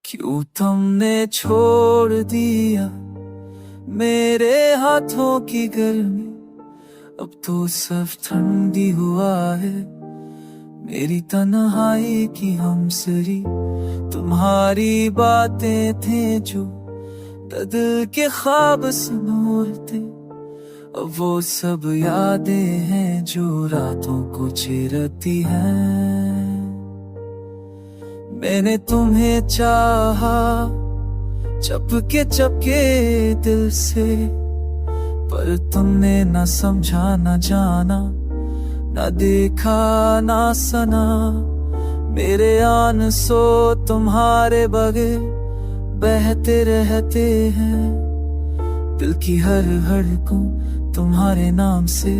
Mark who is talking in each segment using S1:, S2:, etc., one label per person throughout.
S1: क्यों तुमने छोड़ दिया मेरे हाथों की गर्मी, अब तो सब ठंडी हुआ है मेरी तन्हाई की हमसरी। तुम्हारी बातें थे जो दिल के ख्वाब संभोरते, अब वो सब यादें हैं जो रातों को चिरती हैं। मैंने तुम्हें चाहा चपके चपके दिल से, पर तुमने न समझा न जाना, न देखा न सना। मेरे आंसू तुम्हारे बगैर बहते रहते हैं, दिल की हर हड़कों तुम्हारे नाम से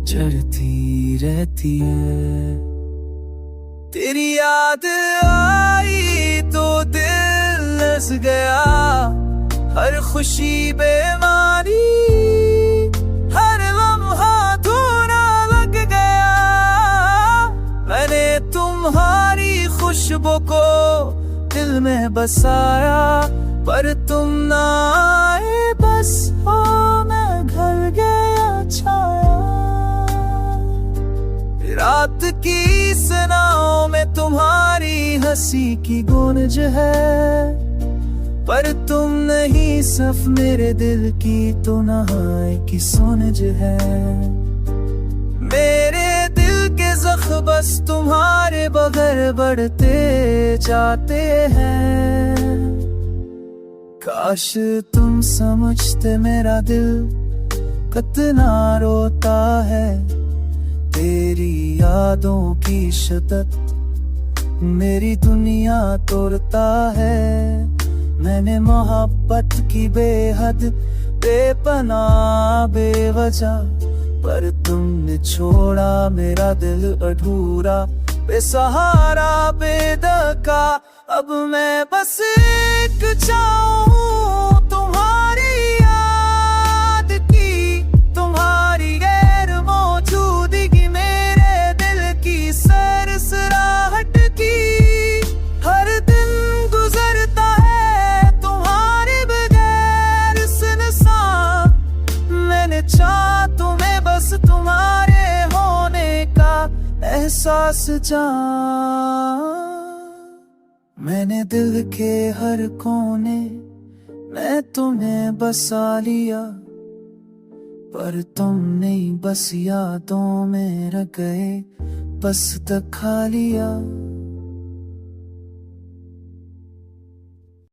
S1: जड़ती रहती है। तेरी याद आई तो दिल लस गया, हर खुशी बेमारी, हर लम्हा थोड़ा लग गया। मैंने तुम्हारी खुशबू को दिल में बसाया, पर तुम ना आए, बस हो मैं घर गया छाया। रात की सनाओं में तुम्हारी हंसी की गूंज है, पर तुम नहीं, सिर्फ मेरे दिल की तो नहाई की सूरज है। मेरे दिल के जख्म बस तुम्हारे बगैर बढ़ते जाते हैं। काश तुम समझते मेरा दिल कितना रोता है, तेरी यादों की शिद्दत मेरी दुनिया तोड़ता है। मैंने मोहब्बत की बेहद बेपनाह बेवजह, पर तुमने छोड़ा मेरा दिल अधूरा बेसहारा बेदका। अब मैं बस एक चाहूं तुम्हारी याद की, तुम्हारी गैर मौजूदगी मेरे दिल की सरसराहट की। हर दिन गुजरता है तुम्हारे बगैर सुनसान, मैंने चाहा तुम्हें बस तुम्हारे होने का एहसास जान। मैंने दिल के हर कोने में तुम्हें बसा लिया, पर तुम नहीं, बस यादों में रह गए, बस दिखा लिया।